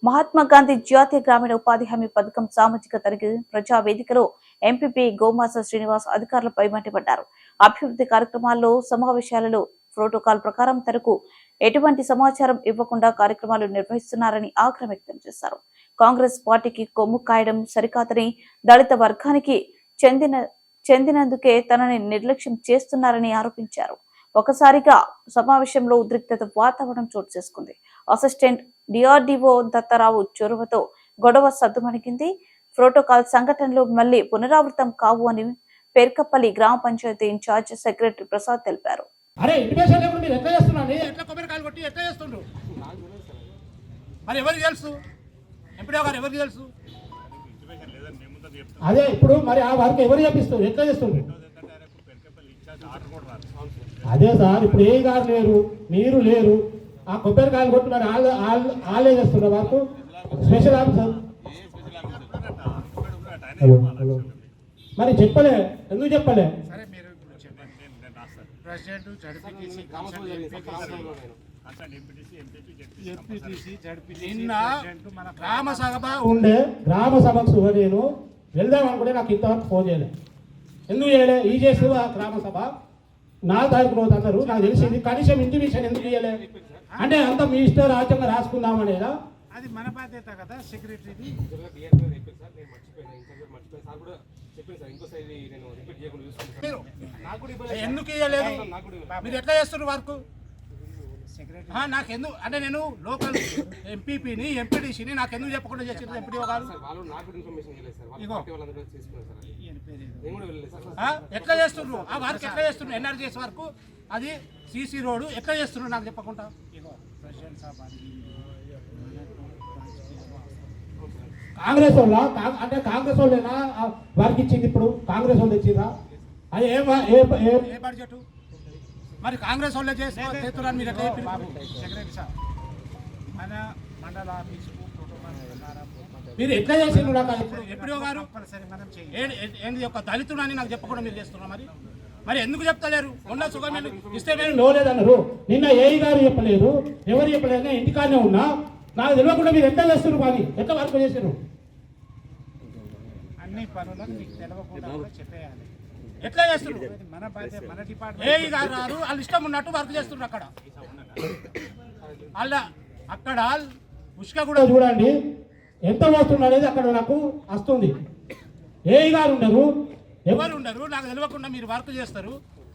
మహాత్మా గాంధీ జాతీయ గ్రామీణ ఉపాధి హామీ పథకం సామాజిక తనిఖీ ప్రజా వేదికలో ఎంపీపీ గోమాస శ్రీనివాస్ అధికారులపై మండిపడ్డారు. అభివృద్ధి కార్యక్రమాల్లో సమావేశాలలో ప్రోటోకాల్ ప్రకారం తనకు ఎటువంటి సమాచారం ఇవ్వకుండా కార్యక్రమాలు నిర్వహిస్తున్నారని ఆగ్రహం వ్యక్తం చేశారు. కాంగ్రెస్ పార్టీకి కొమ్ము కాయడం సరికాదని, దళిత వర్గానికి చెందినందుకే తనని నిర్లక్ష్యం చేస్తున్నారని ఆరోపించారు. ఒకసారిగా సమావేశంలో ఉద్రిక్తత వాతావరణం చోటు చేసుకుంది. అసిస్టెంట్ డిఆర్డీఓ దత్తారావు చొరవతో గొడవ సద్దుమణిగింది. ప్రోటోకాల్ సంఘటనలు మళ్లీ పునరావృతం కావు అని పేర్కపల్లి గ్రామ పంచాయతీ ఇన్ఛార్జ్ సెక్రటరీ ప్రసాద్ తెలిపారు. అదే ఇప్పుడు మరి ఆ వర్క్ ఎవరు చేపిస్తారు, ఎట్లా చేస్తుంది? అదే సార్, ఇప్పుడు ఏ గారు లేరు, మీరు లేరు, ఆ కొబ్బరికాయలు కొట్టున్నారు, వాళ్ళే చేస్తున్నారు వర్క్. స్పెషల్ ఆఫీసర్ మరి చెప్పలే, ఎందుకు చెప్పలే? గ్రామ సభ ఉండే, గ్రామ సభకు నేను వెళ్దాం అనుకుంటే నాకు ఇంతవరకు ఫోన్ చేయలేదు. ఎందుకు చేయలే? ఈ చేస్తూ ఆ గ్రామ సభ 4 తారీఖు రోజు అన్నారు, నాకు తెలిసింది. కనీసం ఇంటిమేషన్ ఎందుకు ఇయ్యలే అంటే అంత మీ ఇష్ట రాజ్యంగా రాసుకుందామనేదా? అది మన బాధ్యత కదా సెక్రటరీది. ఎందుకు ఇయ్యలేదు? మీరు ఎట్లా చేస్తున్నారు వర్క్? నాకెందుకు అంటే నేను లోకల్ ఎంపీపీని ఎంపీడీసీని నాకెందుకు చెప్పకుండా చేసింది ఎంపీడీ గారు? ఎట్లా చేస్తున్నారు ఆ వర్క్? ఎట్లా చేస్తున్నారు? ఎన్ఆర్జీఎస్ వర్క్, అది సీసీ రోడ్ ఎట్లా చేస్తున్నారు నాకు చెప్పకుండా? కాంగ్రెస్ వాళ్ళ అంటే కాంగ్రెస్ వాళ్ళేనా వర్క్ ఇచ్చింది? ఇప్పుడు కాంగ్రెస్ వాళ్ళు ఇచ్చిందా? అది ఏ బడ్జెట్ మరి కాంగ్రెస్ వాళ్ళే చేస్తున్నారని మీరు ఎట్లా సెక్రటరీ సార్? మన మండల ఆఫీసుకు మీరు ఎట్లా చేసిండ్రు? ఎప్పుడో గారు ఏంటి యొక్క దళితుడు అని నాకు చెప్పకుండా మీరు చేస్తున్నారు. మరి ఎందుకు చెప్తలేరు? ఉన్న సుఖం ఇస్తే లేదన్నారు. నిన్న ఏఈ గారు చెప్పలేదు, ఎవరు చెప్పలేదు, ఇంటికాడనే ఉన్నా. నాకు తెలియకుండా మీరు ఎట్లా చేస్తున్నారు? కానీ ఎట్లా వర్క్ చేశారు? అన్ని పనులకు మీకు తెలియకుండా చెప్పేయాలి. ఎట్లా చేస్తున్నారు? మన బాధ్యత, మన డిపార్ట్మెంట్. ఏఈ గారు వాళ్ళు ఇష్టం ఉన్నట్టు వర్క్ చేస్తున్నారు అక్కడ. అక్కడ ఉష్క కూడా చూడండి ఎంత వస్తుంది అనేది అక్కడ నాకు వస్తుంది. ఏఈ గారు ఉన్నారు, ఎవరు ఉండరు, నాకు తెలియకుండా మీరు వర్క్ చేస్తారు.